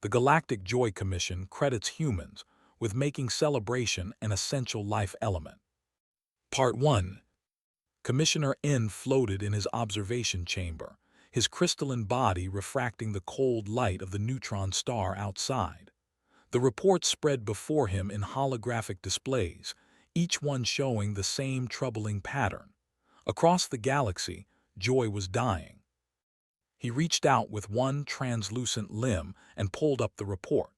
The Galactic Joy Commission credits humans with making celebration an essential life element. Part 1. Commissioner N floated in his observation chamber, his crystalline body refracting the cold light of the neutron star outside. The reports spread before him in holographic displays, each one showing the same troubling pattern. Across the galaxy, joy was dying. He reached out with one translucent limb and pulled up the report.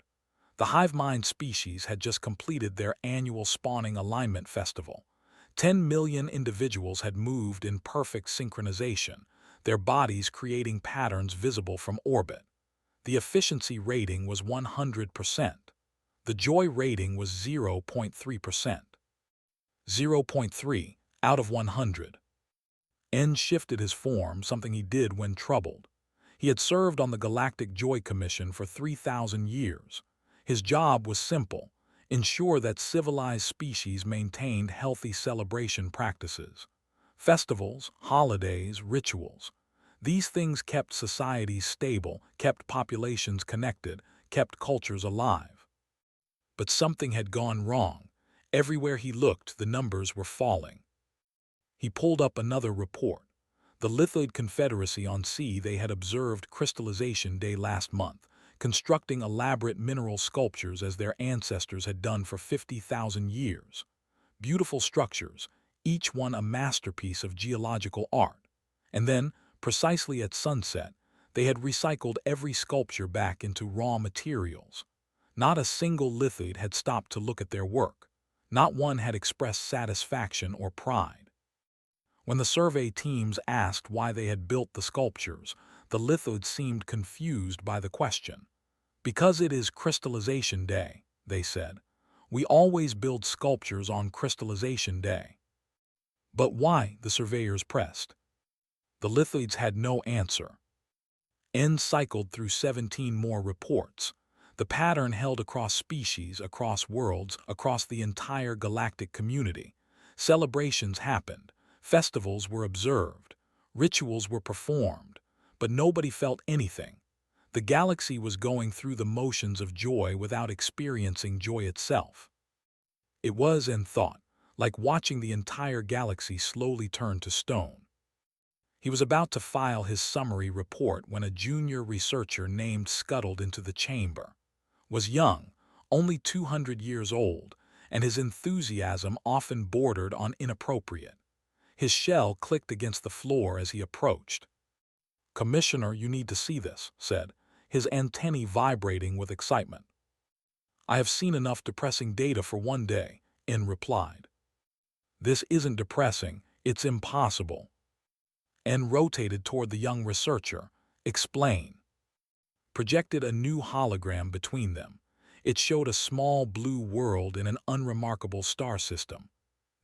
The hive mind species had just completed their annual spawning alignment festival. 10 million individuals had moved in perfect synchronization, their bodies creating patterns visible from orbit. The efficiency rating was 100%. The joy rating was 0.3%. 0.3 out of 100. N shifted his form, something he did when troubled. He had served on the Galactic Joy Commission for 3,000 years. His job was simple: ensure that civilized species maintained healthy celebration practices. Festivals, holidays, rituals. These things kept societies stable, kept populations connected, kept cultures alive. But something had gone wrong. Everywhere he looked, the numbers were falling. He pulled up another report. The Lithoid Confederacy on Sea. They had observed Crystallization Day last month, constructing elaborate mineral sculptures as their ancestors had done for 50,000 years. Beautiful structures, each one a masterpiece of geological art. And then, precisely at sunset, they had recycled every sculpture back into raw materials. Not a single lithoid had stopped to look at their work. Not one had expressed satisfaction or pride. When the survey teams asked why they had built the sculptures, the lithoids seemed confused by the question. Because it is Crystallization Day, they said. We always build sculptures on Crystallization Day. But why? The surveyors pressed. The lithoids had no answer. N cycled through 17 more reports. The pattern held across species, across worlds, across the entire galactic community. Celebrations happened. Festivals were observed, rituals were performed, but nobody felt anything. The galaxy was going through the motions of joy without experiencing joy itself. It was, N thought, like watching the entire galaxy slowly turn to stone. He was about to file his summary report when a junior researcher named scuttled into the chamber. Was young, only 200 years old, and his enthusiasm often bordered on inappropriate. His shell clicked against the floor as he approached. "Commissioner, you need to see this," said, his antennae vibrating with excitement. "I have seen enough depressing data for one day," N replied. "This isn't depressing, it's impossible." N rotated toward the young researcher. "Explain." Projected a new hologram between them. It showed a small blue world in an unremarkable star system.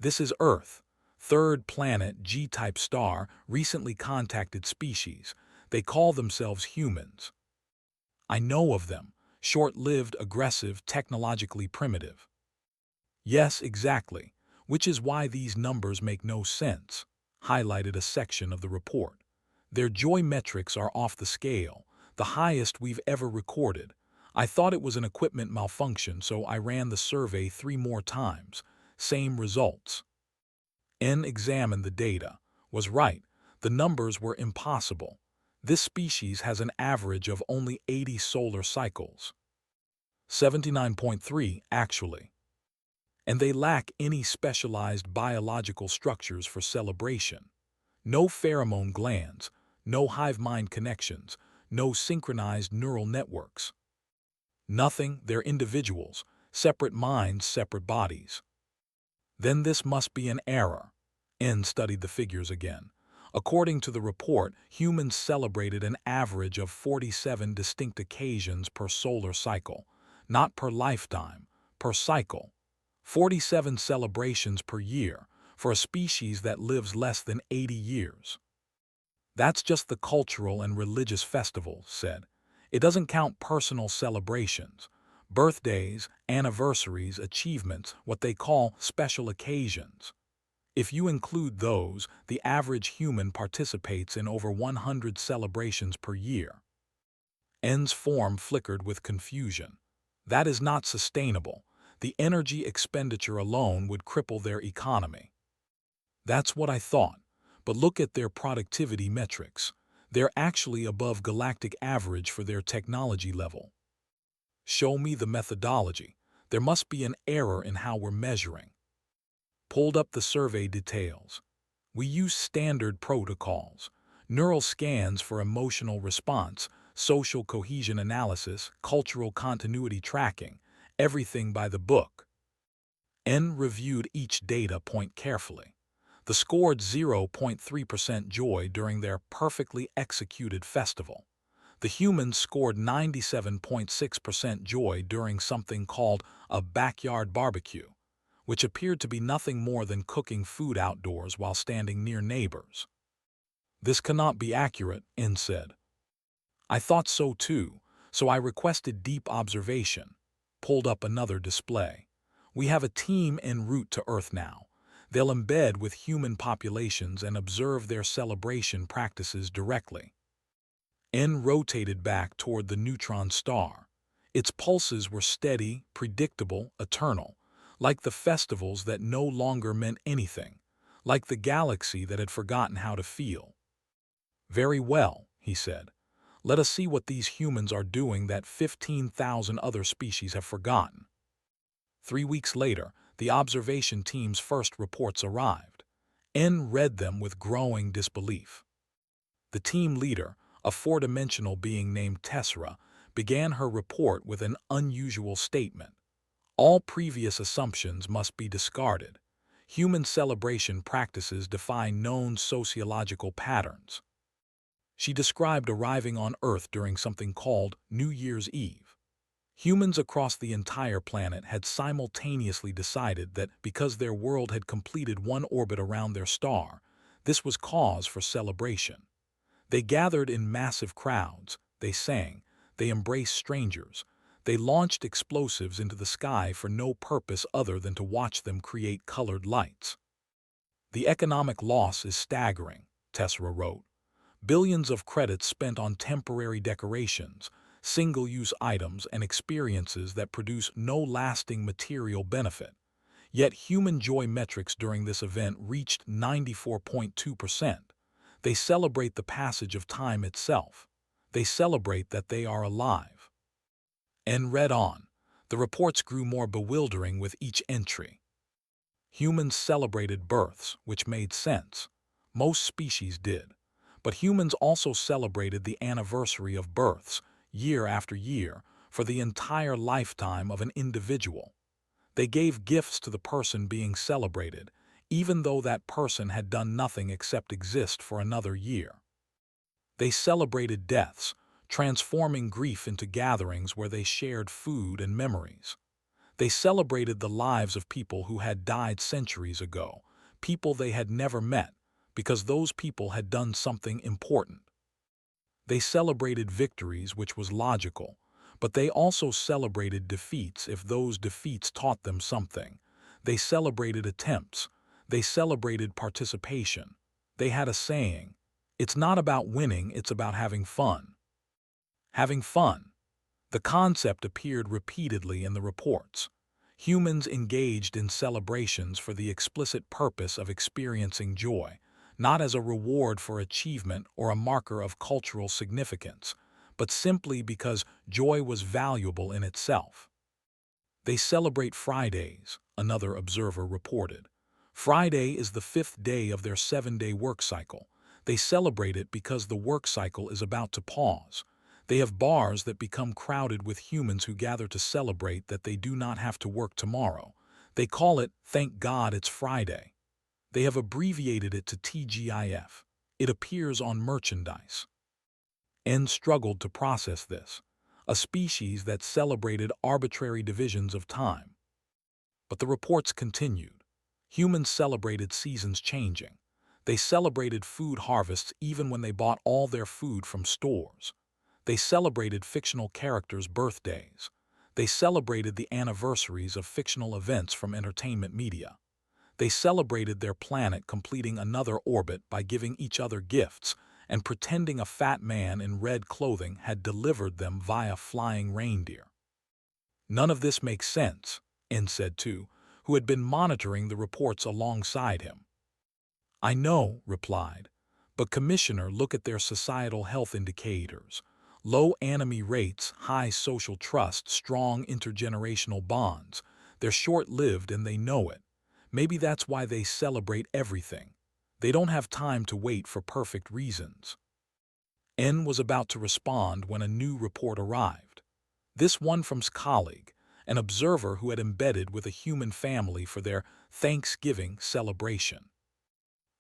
"This is Earth. Third planet, G-type star, recently contacted species. They call themselves humans. I know of them. Short-lived, aggressive, technologically primitive." "Yes, exactly. Which is why these numbers make no sense," highlighted a section of the report. "Their joy metrics are off the scale, the highest we've ever recorded. I thought it was an equipment malfunction, so I ran the survey 3 more times. Same results." N examined the data. Was right. The numbers were impossible. This species has an average of only 80 solar cycles. 79.3, actually. And they lack any specialized biological structures for celebration. No pheromone glands, no hive mind connections, no synchronized neural networks. Nothing. They're individuals, separate minds, separate bodies. Then this must be an error. N studied the figures again. According to the report, humans celebrated an average of 47 distinct occasions per solar cycle, not per lifetime, per cycle. 47 celebrations per year for a species that lives less than 80 years. "That's just the cultural and religious festivals," said. "It doesn't count personal celebrations. Birthdays, anniversaries, achievements, what they call special occasions. If you include those, the average human participates in over 100 celebrations per year." N's form flickered with confusion. That is not sustainable. The energy expenditure alone would cripple their economy. That's what I thought. But look at their productivity metrics. They're actually above galactic average for their technology level. Show me the methodology. There must be an error in how we're measuring. Pulled up the survey details. We use standard protocols, neural scans for emotional response, social cohesion analysis, cultural continuity tracking, everything by the book. N reviewed each data point carefully. The scored 0.3% joy during their perfectly executed festival. The humans scored 97.6% joy during something called a backyard barbecue, which appeared to be nothing more than cooking food outdoors while standing near neighbors. This cannot be accurate, N said. I thought so too, so I requested deep observation. Pulled up another display. We have a team en route to Earth now. They'll embed with human populations and observe their celebration practices directly. N rotated back toward the neutron star. Its pulses were steady, predictable, eternal, like the festivals that no longer meant anything, like the galaxy that had forgotten how to feel. Very well, he said. Let us see what these humans are doing that 15,000 other species have forgotten. 3 weeks later, the observation team's first reports arrived. N read them with growing disbelief. The team leader, a four-dimensional being named Tessera, began her report with an unusual statement. All previous assumptions must be discarded. Human celebration practices defy known sociological patterns. She described arriving on Earth during something called New Year's Eve. Humans across the entire planet had simultaneously decided that because their world had completed one orbit around their star, this was cause for celebration. They gathered in massive crowds, they sang, they embraced strangers, they launched explosives into the sky for no purpose other than to watch them create colored lights. The economic loss is staggering, Tessera wrote. Billions of credits spent on temporary decorations, single-use items, and experiences that produce no lasting material benefit. Yet human joy metrics during this event reached 94.2%. They celebrate the passage of time itself. They celebrate that they are alive. And read on. The reports grew more bewildering with each entry. Humans celebrated births, which made sense. Most species did. But humans also celebrated the anniversary of births, year after year, for the entire lifetime of an individual. They gave gifts to the person being celebrated, even though that person had done nothing except exist for another year. They celebrated deaths, transforming grief into gatherings where they shared food and memories. They celebrated the lives of people who had died centuries ago, people they had never met, because those people had done something important. They celebrated victories, which was logical, but they also celebrated defeats if those defeats taught them something. They celebrated attempts. They celebrated participation. They had a saying, "It's not about winning, it's about having fun." Having fun. The concept appeared repeatedly in the reports. Humans engaged in celebrations for the explicit purpose of experiencing joy, not as a reward for achievement or a marker of cultural significance, but simply because joy was valuable in itself. They celebrate Fridays, another observer reported. Friday is the 5th day of their 7-day work cycle. They celebrate it because the work cycle is about to pause. They have bars that become crowded with humans who gather to celebrate that they do not have to work tomorrow. They call it, "Thank God It's Friday." They have abbreviated it to TGIF. It appears on merchandise. N struggled to process this, a species that celebrated arbitrary divisions of time. But the reports continued. Humans celebrated seasons changing. They celebrated food harvests even when they bought all their food from stores. They celebrated fictional characters' birthdays. They celebrated the anniversaries of fictional events from entertainment media. They celebrated their planet completing another orbit by giving each other gifts, and pretending a fat man in red clothing had delivered them via flying reindeer. None of this makes sense, N said too, who had been monitoring the reports alongside him. I know, replied, but Commissioner, look at their societal health indicators. Low anomie rates, high social trust, strong intergenerational bonds. They're short-lived and they know it. Maybe that's why they celebrate everything. They don't have time to wait for perfect reasons. N was about to respond when a new report arrived. This one from his colleague, an observer who had embedded with a human family for their Thanksgiving celebration.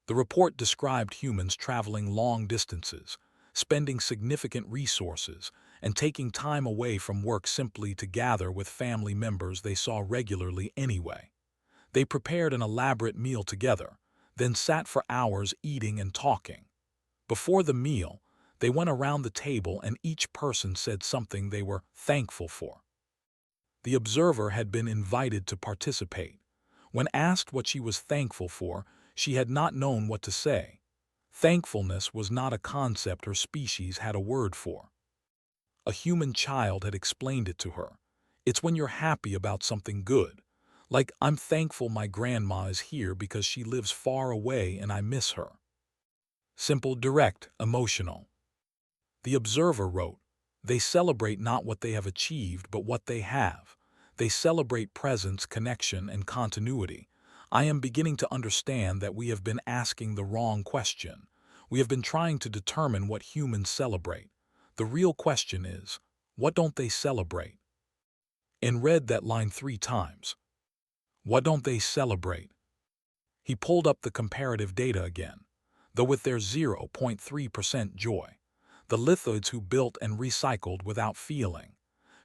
The report described humans traveling long distances, spending significant resources, and taking time away from work simply to gather with family members they saw regularly anyway. They prepared an elaborate meal together, then sat for hours eating and talking. Before the meal, they went around the table and each person said something they were thankful for. The observer had been invited to participate. When asked what she was thankful for, she had not known what to say. Thankfulness was not a concept her species had a word for. A human child had explained it to her. It's when you're happy about something good. Like, I'm thankful my grandma is here because she lives far away and I miss her. Simple, direct, emotional. The observer wrote, they celebrate not what they have achieved but what they have. They celebrate presence, connection, and continuity. I am beginning to understand that we have been asking the wrong question. We have been trying to determine what humans celebrate. The real question is, what don't they celebrate? And read that line 3 times. What don't they celebrate? He pulled up the comparative data again. Though with their 0.3% joy, the lithoids who built and recycled without feeling,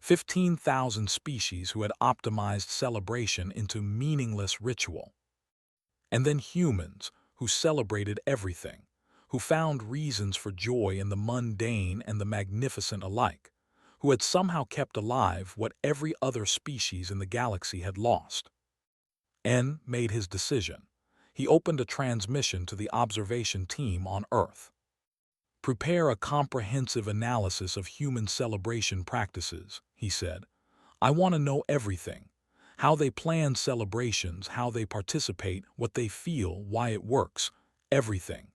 15,000 species who had optimized celebration into meaningless ritual. And then humans who celebrated everything, who found reasons for joy in the mundane and the magnificent alike, who had somehow kept alive what every other species in the galaxy had lost. N made his decision. He opened a transmission to the observation team on Earth. Prepare a comprehensive analysis of human celebration practices, he said. I want to know everything. How they plan celebrations, how they participate, what they feel, why it works, everything.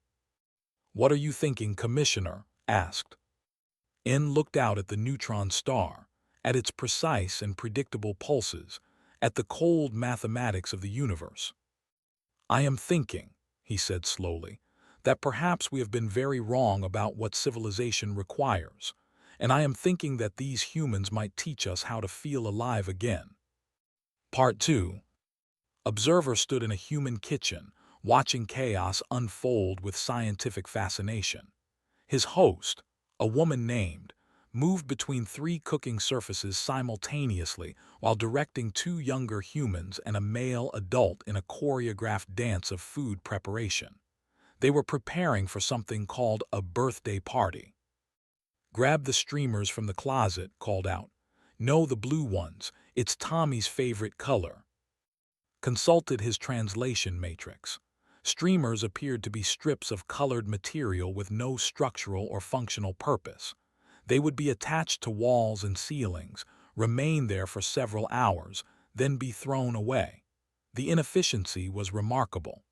What are you thinking, Commissioner? Asked. N looked out at the neutron star, at its precise and predictable pulses, at the cold mathematics of the universe. I am thinking, he said slowly, that perhaps we have been very wrong about what civilization requires, and I am thinking that these humans might teach us how to feel alive again. Part 2. Observer stood in a human kitchen, watching chaos unfold with scientific fascination. His host, a woman named, moved between 3 cooking surfaces simultaneously while directing 2 younger humans and a male adult in a choreographed dance of food preparation. They were preparing for something called a birthday party. Grab the streamers from the closet, called out. No, the blue ones. It's Tommy's favorite color. Consulted his translation matrix. Streamers appeared to be strips of colored material with no structural or functional purpose. They would be attached to walls and ceilings, remain there for several hours, then be thrown away. The inefficiency was remarkable.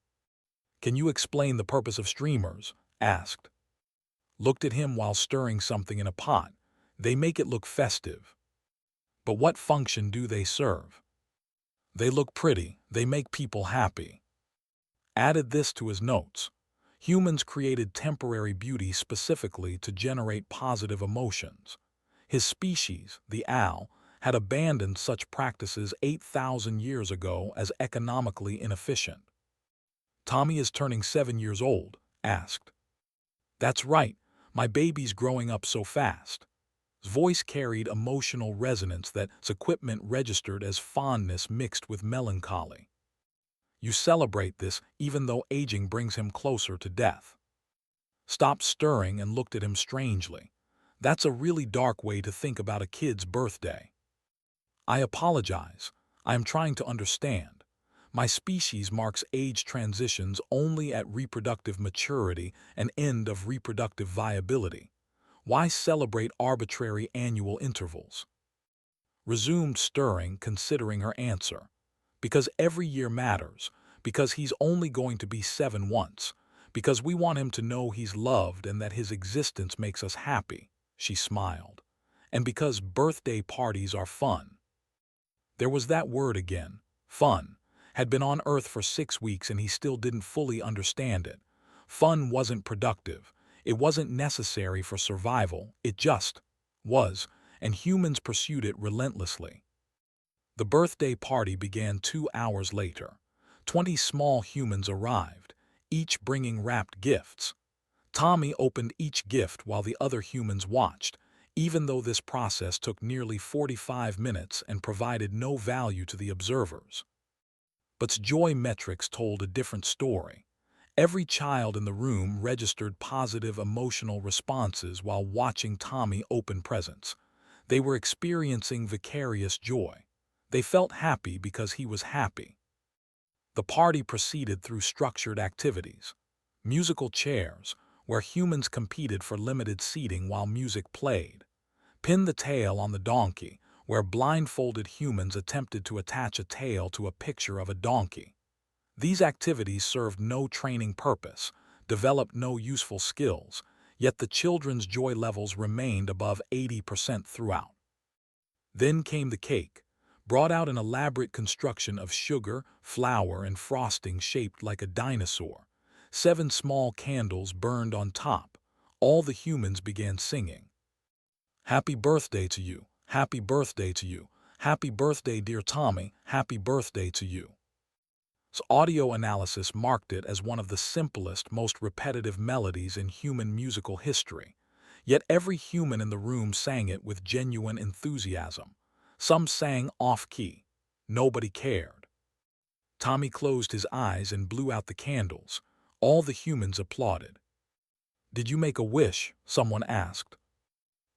Can you explain the purpose of streamers? Asked. Looked at him while stirring something in a pot. They make it look festive. But what function do they serve? They look pretty, they make people happy. Added this to his notes. Humans created temporary beauty specifically to generate positive emotions. His species, the owl, had abandoned such practices 8,000 years ago as economically inefficient. Tommy is turning 7 years old, asked. That's right, my baby's growing up so fast. His voice carried emotional resonance that his equipment registered as fondness mixed with melancholy. You celebrate this even though aging brings him closer to death. Stopped stirring and looked at him strangely. That's a really dark way to think about a kid's birthday. I apologize. I am trying to understand. My species marks age transitions only at reproductive maturity and end of reproductive viability. Why celebrate arbitrary annual intervals? Resumed stirring, considering her answer. Because every year matters, because he's only going to be 7 once, because we want him to know he's loved and that his existence makes us happy, she smiled. And because birthday parties are fun. There was that word again, fun. Had been on Earth for 6 weeks and he still didn't fully understand it. Fun wasn't productive. It wasn't necessary for survival. It just was, and humans pursued it relentlessly. The birthday party began 2 hours later. 20 small humans arrived, each bringing wrapped gifts. Tommy opened each gift while the other humans watched, even though this process took nearly 45 minutes and provided no value to the observers. But joy metrics told a different story. Every child in the room registered positive emotional responses while watching Tommy open presents. They were experiencing vicarious joy. They felt happy because he was happy. The party proceeded through structured activities. Musical chairs, where humans competed for limited seating while music played. Pin the tail on the donkey, where blindfolded humans attempted to attach a tail to a picture of a donkey. These activities served no training purpose, developed no useful skills, yet the children's joy levels remained above 80% throughout. Then came the cake, brought out an elaborate construction of sugar, flour, and frosting shaped like a dinosaur. 7 small candles burned on top. All the humans began singing. Happy birthday to you, happy birthday to you, happy birthday dear Tommy, happy birthday to you. Audio analysis marked it as one of the simplest, most repetitive melodies in human musical history. Yet every human in the room sang it with genuine enthusiasm. Some sang off-key. Nobody cared. Tommy closed his eyes and blew out the candles. All the humans applauded. Did you make a wish? Someone asked.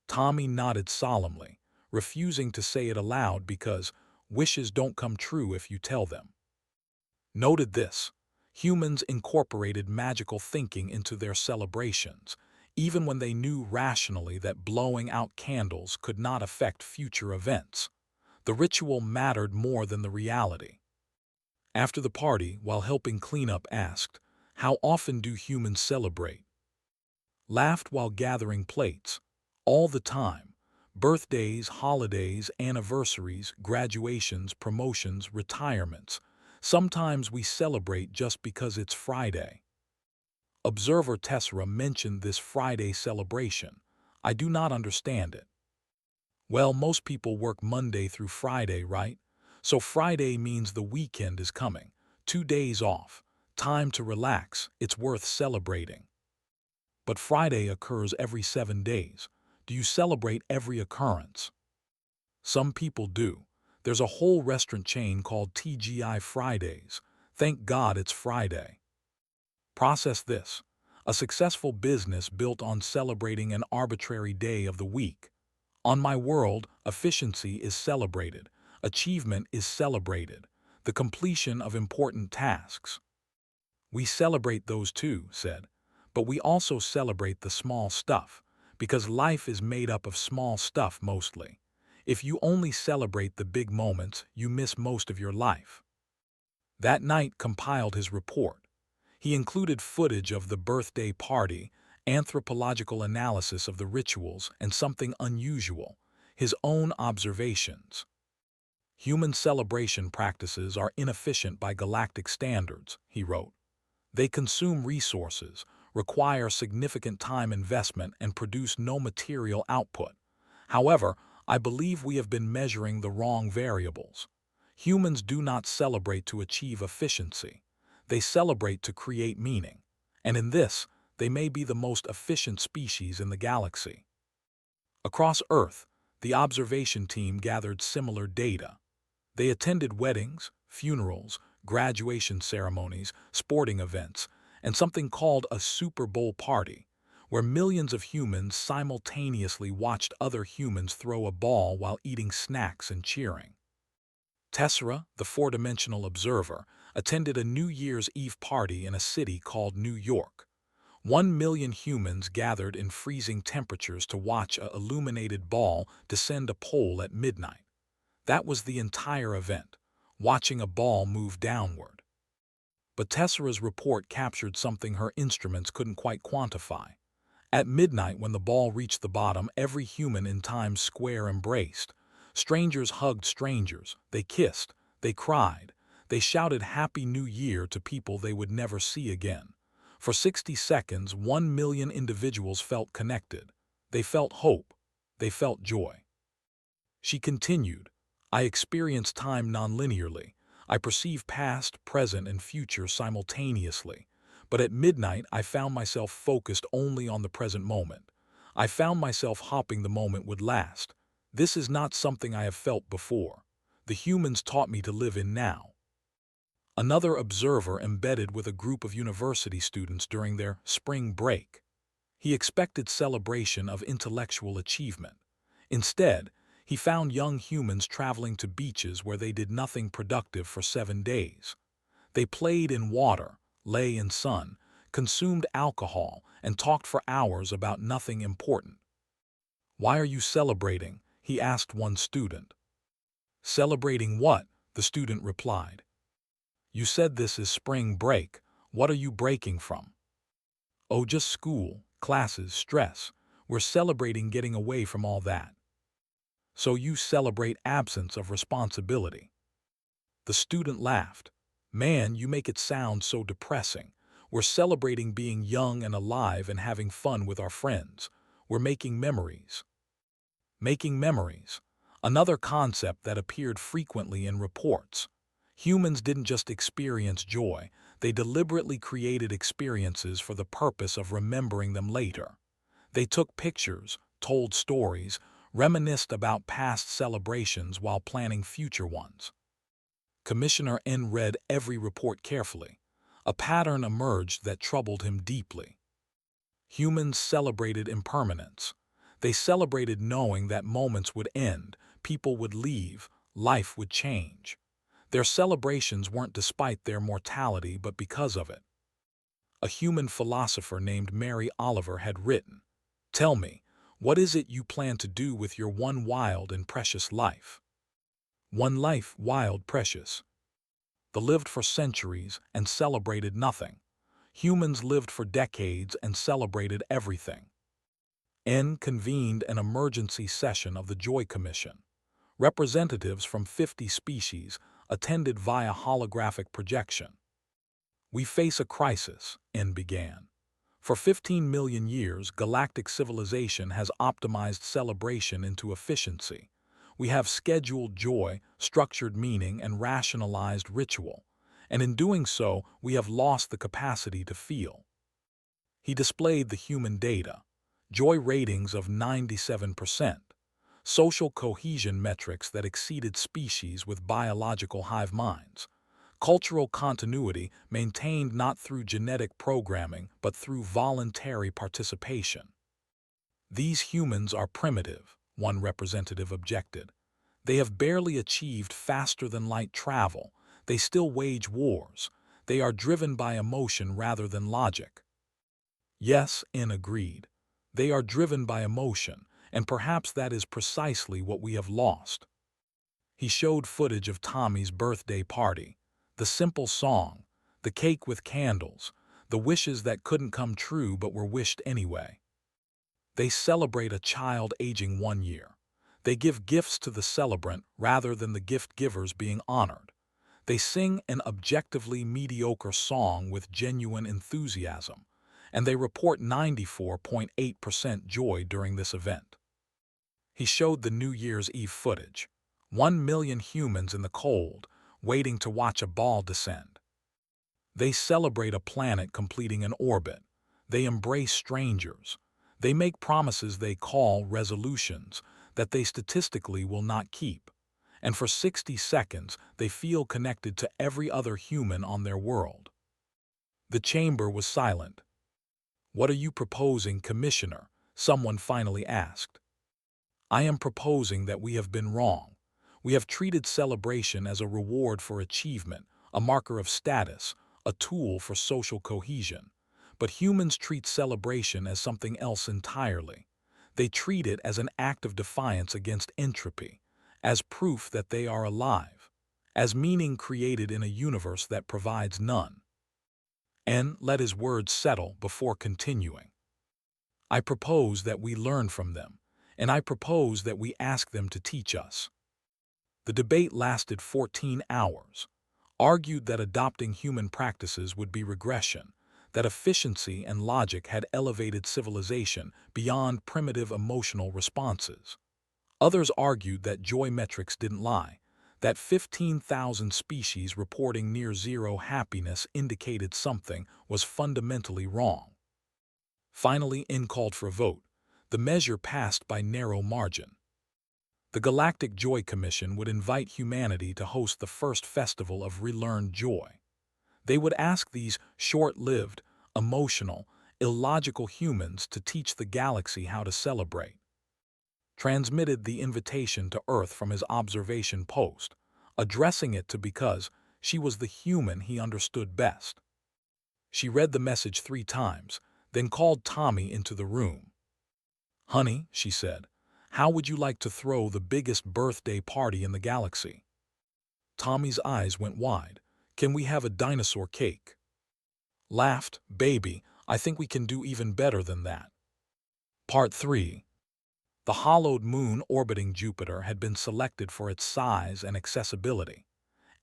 Tommy nodded solemnly, refusing to say it aloud because wishes don't come true if you tell them. Noted this, humans incorporated magical thinking into their celebrations, even when they knew rationally that blowing out candles could not affect future events. The ritual mattered more than the reality. After the party, while helping clean up, asked, "How often do humans celebrate?" Laughed while gathering plates. All the time. Birthdays, holidays, anniversaries, graduations, promotions, retirements. Sometimes we celebrate just because it's Friday. Observer Tessera mentioned this Friday celebration. I do not understand it. Well, most people work Monday through Friday, right? So Friday means the weekend is coming. 2 days off. Time to relax. It's worth celebrating. But Friday occurs every 7 days. Do you celebrate every occurrence? Some people do. There's a whole restaurant chain called TGI Fridays. Thank God it's Friday. Process this. A successful business built on celebrating an arbitrary day of the week. On my world, efficiency is celebrated. Achievement is celebrated. The completion of important tasks. We celebrate those too, said. But we also celebrate the small stuff, because life is made up of small stuff mostly. If you only celebrate the big moments, you miss most of your life. That night compiled his report. He included footage of the birthday party, anthropological analysis of the rituals, and something unusual, his own observations. Human celebration practices are inefficient by galactic standards, he wrote. They consume resources, require significant time investment, and produce no material output. However, I believe we have been measuring the wrong variables. Humans do not celebrate to achieve efficiency. They celebrate to create meaning. And in this, they may be the most efficient species in the galaxy. Across Earth, the observation team gathered similar data. They attended weddings, funerals, graduation ceremonies, sporting events, and something called a Super Bowl party, where millions of humans simultaneously watched other humans throw a ball while eating snacks and cheering. Tessera, the four-dimensional observer, attended a New Year's Eve party in a city called New York. 1 million humans gathered in freezing temperatures to watch a illuminated ball descend a pole at midnight. That was the entire event, watching a ball move downward. But Tessera's report captured something her instruments couldn't quite quantify. At midnight, when the ball reached the bottom, every human in Times Square embraced. Strangers hugged strangers, they kissed, they cried, they shouted Happy New Year to people they would never see again. For 60 seconds, 1 million individuals felt connected. They felt hope. They felt joy. She continued, I experience time nonlinearly. I perceive past, present, and future simultaneously. But at midnight, I found myself focused only on the present moment. I found myself hoping the moment would last. This is not something I have felt before. The humans taught me to live in now. Another observer embedded with a group of university students during their spring break. He expected celebration of intellectual achievement. Instead, he found young humans traveling to beaches where they did nothing productive for 7 days. They played in water, lay in sun, consumed alcohol, and talked for hours about nothing important. Why are you celebrating? He asked one student. Celebrating what? The student replied. You said this is spring break. What are you breaking from? Oh, just school, classes, stress. We're celebrating getting away from all that. So you celebrate absence of responsibility. The student laughed. Man, you make it sound so depressing. We're celebrating being young and alive and having fun with our friends. We're making memories. Making memories. Another concept that appeared frequently in reports. Humans didn't just experience joy, they deliberately created experiences for the purpose of remembering them later. They took pictures, told stories, reminisced about past celebrations while planning future ones. Commissioner N read every report carefully. A pattern emerged that troubled him deeply. Humans celebrated impermanence. They celebrated knowing that moments would end, people would leave, life would change. Their celebrations weren't despite their mortality but because of it. A human philosopher named Mary Oliver had written, Tell me, what is it you plan to do with your one wild and precious life? One life, wild, precious. They lived for centuries and celebrated nothing. Humans lived for decades and celebrated everything. N convened an emergency session of the Joy Commission. Representatives from 50 species attended via holographic projection. We face a crisis, N began. For 15 million years, galactic civilization has optimized celebration into efficiency. We have scheduled joy, structured meaning, and rationalized ritual. And in doing so, we have lost the capacity to feel. He displayed the human data. Joy ratings of 97%. Social cohesion metrics that exceeded species with biological hive minds. Cultural continuity maintained not through genetic programming but through voluntary participation. These humans are primitive, one representative objected. They have barely achieved faster-than-light travel. They still wage wars. They are driven by emotion rather than logic. Yes, N agreed. They are driven by emotion, and perhaps that is precisely what we have lost. He showed footage of Tommy's birthday party. The simple song, the cake with candles, the wishes that couldn't come true but were wished anyway. They celebrate a child aging 1 year. They give gifts to the celebrant rather than the gift givers being honored. They sing an objectively mediocre song with genuine enthusiasm, and they report 94.8% joy during this event. He showed the New Year's Eve footage. 1 million humans in the cold, waiting to watch a ball descend. They celebrate a planet completing an orbit. They embrace strangers. They make promises they call resolutions that they statistically will not keep. And for 60 seconds, they feel connected to every other human on their world. The chamber was silent. What are you proposing, Commissioner? Someone finally asked. I am proposing that we have been wrong. We have treated celebration as a reward for achievement, a marker of status, a tool for social cohesion. But humans treat celebration as something else entirely. They treat it as an act of defiance against entropy, as proof that they are alive, as meaning created in a universe that provides none. N let his words settle before continuing. I propose that we learn from them, and I propose that we ask them to teach us. The debate lasted 14 hours, argued that adopting human practices would be regression, that efficiency and logic had elevated civilization beyond primitive emotional responses. Others argued that joy metrics didn't lie, that 15,000 species reporting near-zero happiness indicated something was fundamentally wrong. Finally, N called for a vote. The measure passed by narrow margin. The Galactic Joy Commission would invite humanity to host the first festival of relearned joy. They would ask these short-lived, emotional, illogical humans to teach the galaxy how to celebrate. Transmitted the invitation to Earth from his observation post, addressing it to because she was the human he understood best. She read the message 3 times, then called Tommy into the room. "Honey," she said, "how would you like to throw the biggest birthday party in the galaxy?" Tommy's eyes went wide. "Can we have a dinosaur cake?" Laughed, "Baby, I think we can do even better than that." Part 3. The hollowed moon orbiting Jupiter had been selected for its size and accessibility.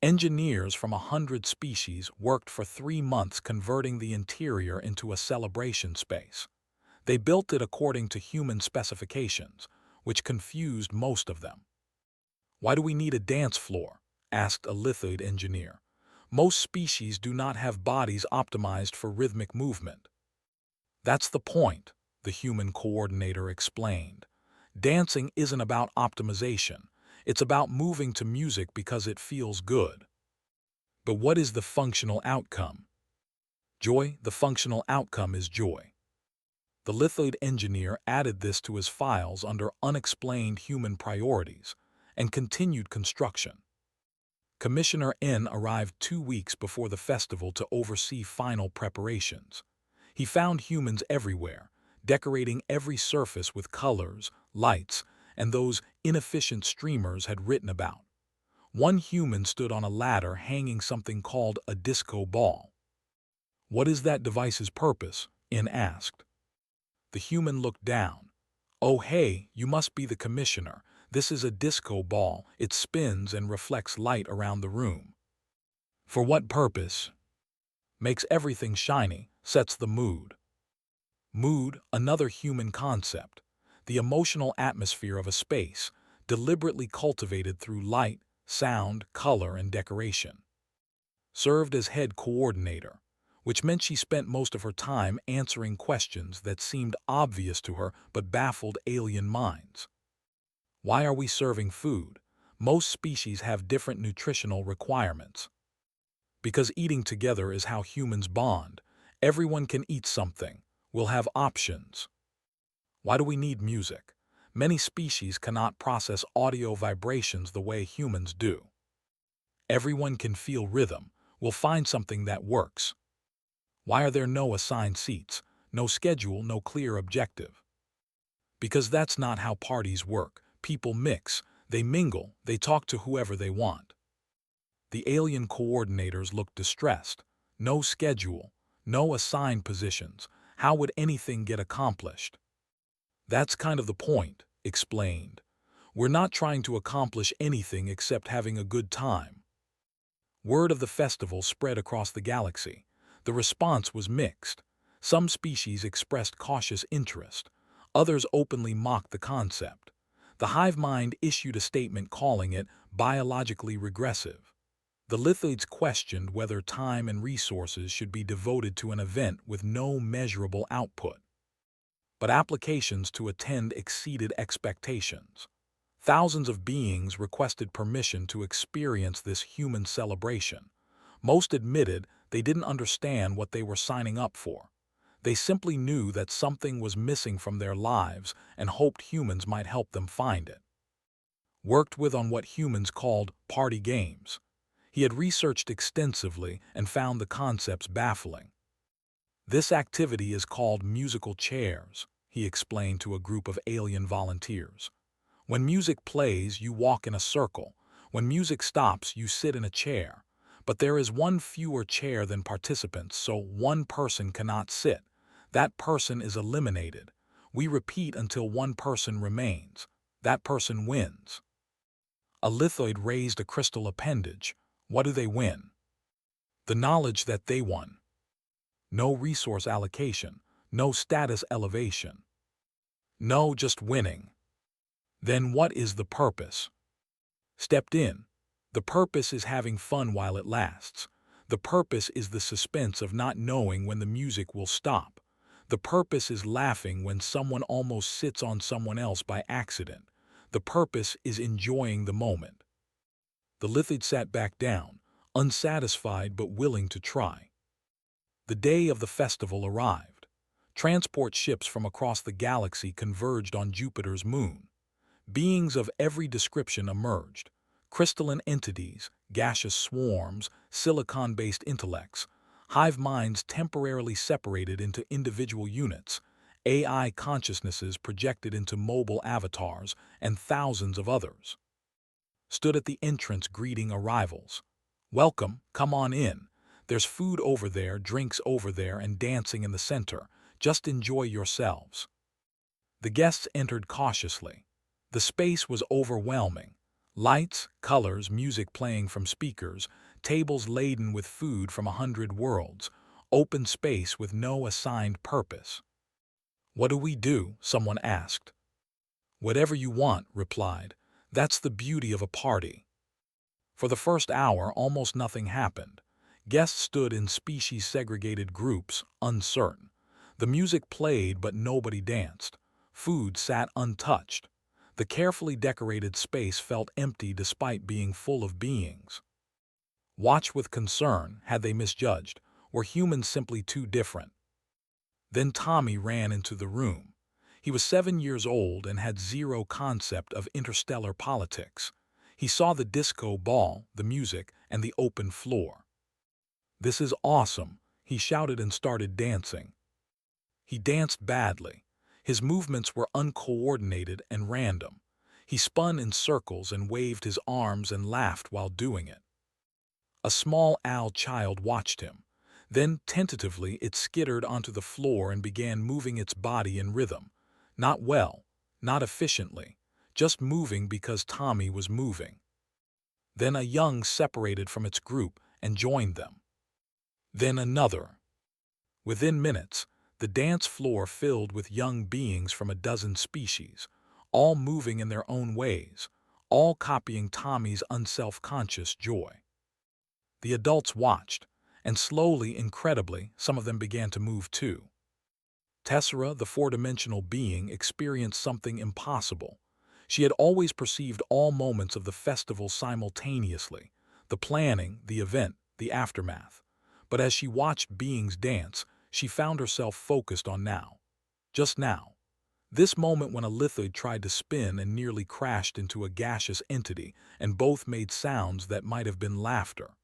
Engineers from 100 species worked for 3 months converting the interior into a celebration space. They built it according to human specifications, which confused most of them. "Why do we need a dance floor?" asked a lithoid engineer. "Most species do not have bodies optimized for rhythmic movement." "That's the point," the human coordinator explained. "Dancing isn't about optimization. It's about moving to music because it feels good." "But what is the functional outcome?" "Joy. The functional outcome is joy." The lithoid engineer added this to his files under unexplained human priorities and continued construction. Commissioner N arrived 2 weeks before the festival to oversee final preparations. He found humans everywhere, decorating every surface with colors, lights, and those inefficient streamers had written about. One human stood on a ladder hanging something called a disco ball. "What is that device's purpose?" N asked. The human looked down. "Oh hey, you must be the commissioner. This is a disco ball. It spins and reflects light around the room." "For what purpose?" "Makes everything shiny, sets the mood." Mood, another human concept. The emotional atmosphere of a space, deliberately cultivated through light, sound, color, and decoration. Served as head coordinator, which meant she spent most of her time answering questions that seemed obvious to her but baffled alien minds. Why are we serving food? Most species have different nutritional requirements. Because eating together is how humans bond. Everyone can eat something. We'll have options. Why do we need music? Many species cannot process audio vibrations the way humans do. Everyone can feel rhythm. We'll find something that works. Why are there no assigned seats, no schedule, no clear objective? Because that's not how parties work. People mix, they mingle, they talk to whoever they want. The alien coordinators looked distressed. No schedule, no assigned positions. How would anything get accomplished? "That's kind of the point," explained. "We're not trying to accomplish anything except having a good time." Word of the festival spread across the galaxy. The response was mixed. Some species expressed cautious interest. Others openly mocked the concept. The hive mind issued a statement calling it biologically regressive. The lithoids questioned whether time and resources should be devoted to an event with no measurable output. But applications to attend exceeded expectations. Thousands of beings requested permission to experience this human celebration. Most admitted they didn't understand what they were signing up for. They simply knew that something was missing from their lives and hoped humans might help them find it. Worked with on what humans called party games. He had researched extensively and found the concepts baffling. "This activity is called musical chairs," he explained to a group of alien volunteers. "When music plays, you walk in a circle. When music stops, you sit in a chair. But there is one fewer chair than participants, so one person cannot sit. That person is eliminated. We repeat until one person remains. That person wins." A lithoid raised a crystal appendage. What do they win? The knowledge that they won. No resource allocation, no status elevation. No, just winning. Then what is the purpose? Stepped in. The purpose is having fun while it lasts. The purpose is the suspense of not knowing when the music will stop. The purpose is laughing when someone almost sits on someone else by accident. The purpose is enjoying the moment. The lithoid sat back down, unsatisfied but willing to try. The day of the festival arrived. Transport ships from across the galaxy converged on Jupiter's moon. Beings of every description emerged: crystalline entities, gaseous swarms, silicon-based intellects, hive minds temporarily separated into individual units, AI consciousnesses projected into mobile avatars, and thousands of others stood at the entrance greeting arrivals. "Welcome, come on in. There's food over there, drinks over there, and dancing in the center. Just enjoy yourselves." The guests entered cautiously. The space was overwhelming. Lights, colors, music playing from speakers, tables laden with food from 100 worlds, open space with no assigned purpose. "What do we do?" someone asked. "Whatever you want," replied. "That's the beauty of a party." For the first hour, almost nothing happened. Guests stood in species-segregated groups, uncertain. The music played, but nobody danced. Food sat untouched. The carefully decorated space felt empty despite being full of beings. Watch with concern. Had they misjudged? Were humans simply too different? Then Tommy ran into the room. He was 7 years old and had zero concept of interstellar politics. He saw the disco ball, the music, and the open floor. "This is awesome," he shouted and started dancing. He danced badly. His movements were uncoordinated and random. He spun in circles and waved his arms and laughed while doing it. A small owl child watched him. Then, tentatively, it skittered onto the floor and began moving its body in rhythm. Not well, not efficiently, just moving because Tommy was moving. Then a young separated from its group and joined them. Then another. Within minutes, the dance floor filled with young beings from a dozen species, all moving in their own ways, all copying Tommy's unself-conscious joy. The adults watched, and slowly, incredibly, some of them began to move too. Tessera, the four-dimensional being, experienced something impossible. She had always perceived all moments of the festival simultaneously: the planning, the event, the aftermath. But as she watched beings dance, she found herself focused on now. Just now. This moment when a lithoid tried to spin and nearly crashed into a gaseous entity, and both made sounds that might have been laughter.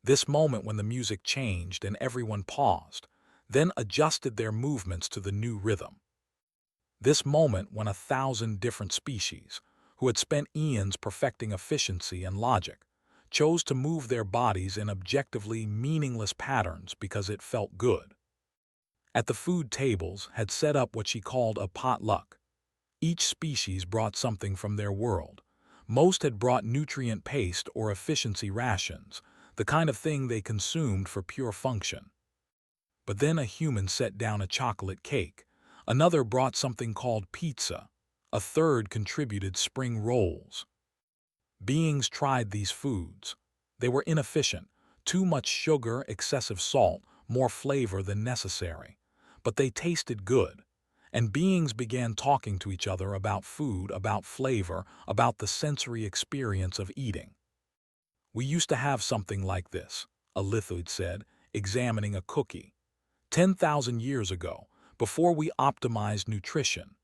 This moment when the music changed and everyone paused, then adjusted their movements to the new rhythm. This moment when 1,000 different species, who had spent eons perfecting efficiency and logic, chose to move their bodies in objectively meaningless patterns because it felt good. At the food tables had set up what she called a potluck. Each species brought something from their world. Most had brought nutrient paste or efficiency rations, the kind of thing they consumed for pure function. But then a human set down a chocolate cake. Another brought something called pizza. A third contributed spring rolls. Beings tried these foods. They were inefficient, too much sugar, excessive salt, more flavor than necessary. But they tasted good, and beings began talking to each other about food, about flavor, about the sensory experience of eating. "We used to have something like this," a lithoid said, examining a cookie. 10,000 years ago, before we optimized nutrition.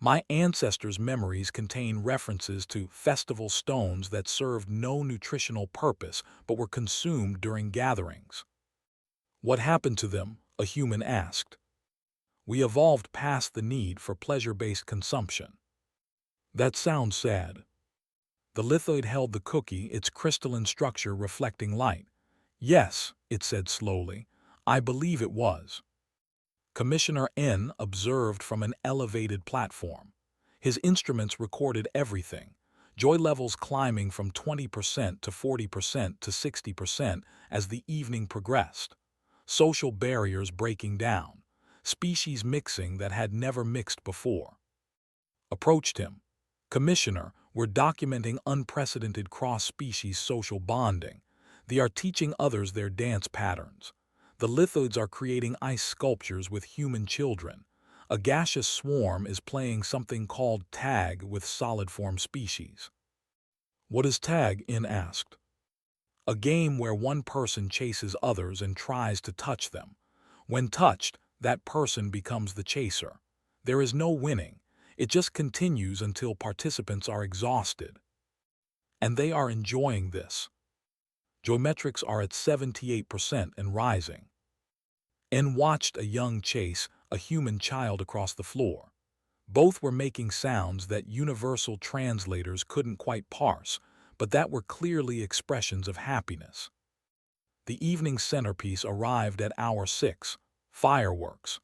My ancestors' memories contain references to festival stones that served no nutritional purpose but were consumed during gatherings. What happened to them? A human asked. We evolved past the need for pleasure-based consumption. That sounds sad. The lithoid held the cookie, its crystalline structure reflecting light. Yes, it said slowly, I believe it was. Commissioner N observed from an elevated platform. His instruments recorded everything, joy levels climbing from 20% to 40% to 60% as the evening progressed, social barriers breaking down, species mixing that had never mixed before. Approached him. Commissioner, we're documenting unprecedented cross-species social bonding. They are teaching others their dance patterns. The lithoids are creating ice sculptures with human children. A gaseous swarm is playing something called tag with solid-form species. What is tag? In asked. A game where one person chases others and tries to touch them. When touched, that person becomes the chaser. There is no winning. It just continues until participants are exhausted. And they are enjoying this. Geometrics are at 78% and rising. N watched a young chase a human child across the floor. Both were making sounds that universal translators couldn't quite parse, but that were clearly expressions of happiness. The evening centerpiece arrived at hour 6, fireworks.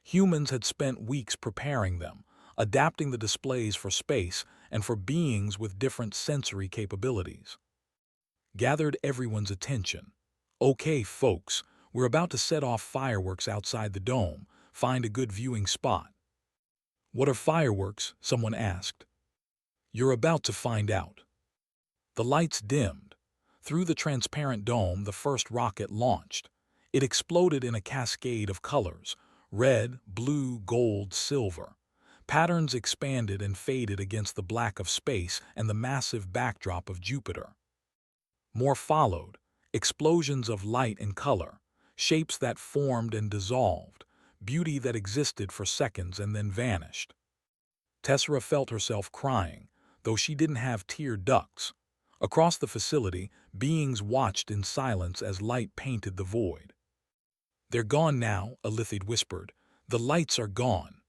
Humans had spent weeks preparing them, adapting the displays for space and for beings with different sensory capabilities. Gathered everyone's attention. Okay, folks, we're about to set off fireworks outside the dome. Find a good viewing spot. What are fireworks? Someone asked. You're about to find out. The lights dimmed. Through the transparent dome, the first rocket launched. It exploded in a cascade of colors: red, blue, gold, silver. Patterns expanded and faded against the black of space and the massive backdrop of Jupiter. More followed, explosions of light and color, shapes that formed and dissolved, beauty that existed for seconds and then vanished. Tessera felt herself crying, though she didn't have tear ducts. Across the facility, beings watched in silence as light painted the void. They're gone now, a lithoid whispered. The lights are gone.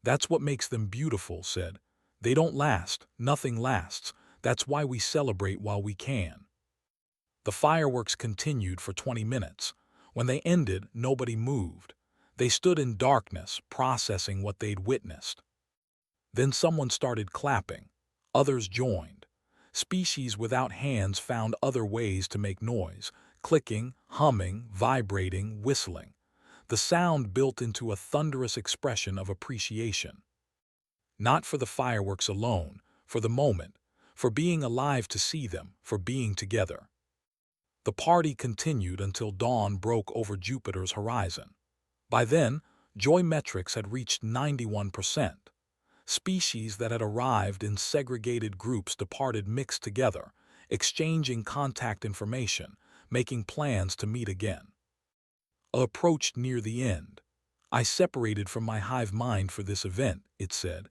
That's what makes them beautiful, said. They don't last, nothing lasts. That's why we celebrate while we can. The fireworks continued for 20 minutes. When they ended, nobody moved. They stood in darkness, processing what they'd witnessed. Then someone started clapping. Others joined. Species without hands found other ways to make noise, clicking, humming, vibrating, whistling. The sound built into a thunderous expression of appreciation. Not for the fireworks alone, for the moment, for being alive to see them, for being together. The party continued until dawn broke over Jupiter's horizon. By then, joy metrics had reached 91%. Species that had arrived in segregated groups departed mixed together, exchanging contact information, making plans to meet again. Approached near the end. I separated from my hive mind for this event, it said.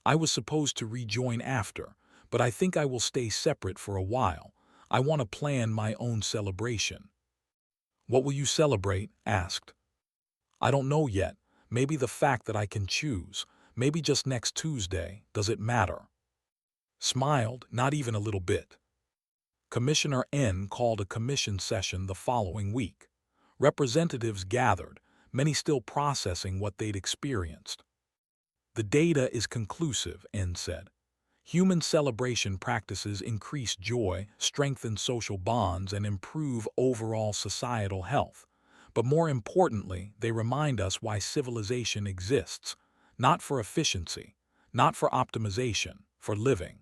I was supposed to rejoin after, but I think I will stay separate for a while. I want to plan my own celebration. What will you celebrate? Asked. I don't know yet. Maybe the fact that I can choose. Maybe just next Tuesday. Does it matter? Smiled, not even a little bit. Commissioner N called a commission session the following week. Representatives gathered, many still processing what they'd experienced. The data is conclusive, N said. Human celebration practices increase joy, strengthen social bonds, and improve overall societal health. But more importantly, they remind us why civilization exists, not for efficiency, not for optimization, for living.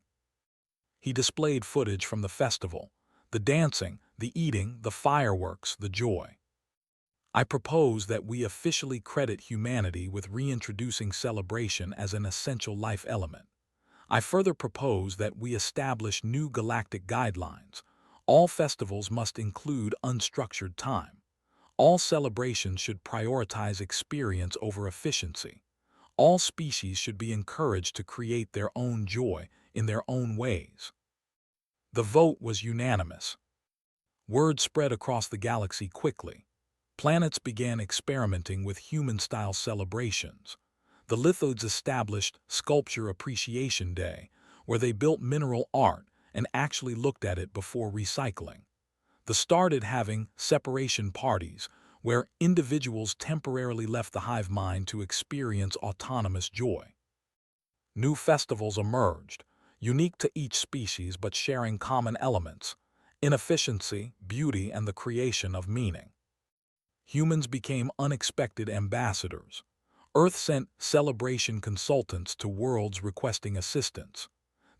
He displayed footage from the festival, the dancing, the eating, the fireworks, the joy. I propose that we officially credit humanity with reintroducing celebration as an essential life element. I further propose that we establish new galactic guidelines. All festivals must include unstructured time. All celebrations should prioritize experience over efficiency. All species should be encouraged to create their own joy in their own ways. The vote was unanimous. Word spread across the galaxy quickly. Planets began experimenting with human-style celebrations. The lithoids established Sculpture Appreciation Day, where they built mineral art and actually looked at it before recycling. The started having separation parties, where individuals temporarily left the hive mind to experience autonomous joy. New festivals emerged, unique to each species but sharing common elements: inefficiency, beauty, and the creation of meaning. Humans became unexpected ambassadors. Earth sent celebration consultants to worlds requesting assistance.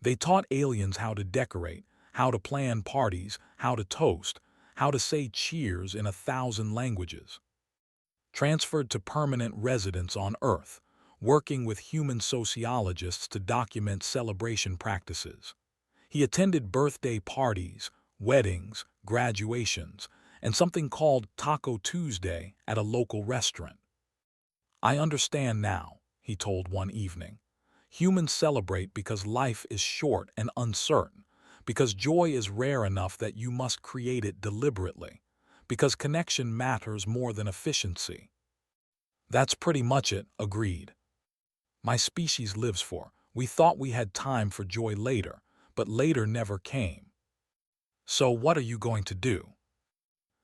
They taught aliens how to decorate, how to plan parties, how to toast, how to say cheers in 1,000 languages. Transferred to permanent residence on Earth, working with human sociologists to document celebration practices. He attended birthday parties, weddings, graduations, and something called Taco Tuesday at a local restaurant. "I understand now," he told one evening. "Humans celebrate because life is short and uncertain, because joy is rare enough that you must create it deliberately, because connection matters more than efficiency." "That's pretty much it," agreed. "My species lives for. We thought we had time for joy later, but later never came." "So what are you going to do?"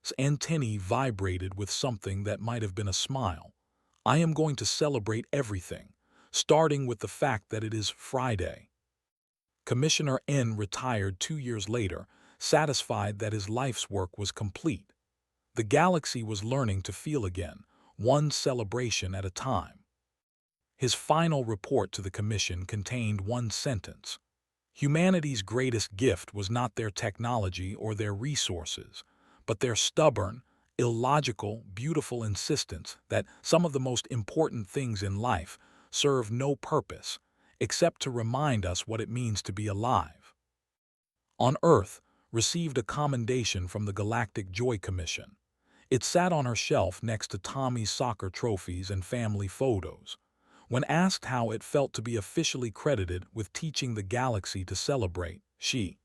His antennae vibrated with something that might have been a smile. "I am going to celebrate everything, starting with the fact that it is Friday." Commissioner N retired 2 years later, satisfied that his life's work was complete. The galaxy was learning to feel again, one celebration at a time. His final report to the commission contained one sentence: "Humanity's greatest gift was not their technology or their resources, but their stubborn, illogical, beautiful insistence that some of the most important things in life serve no purpose except to remind us what it means to be alive." On Earth, received a commendation from the Galactic Joy Commission. It sat on her shelf next to Tommy's soccer trophies and family photos. When asked how it felt to be officially credited with teaching the galaxy to celebrate, she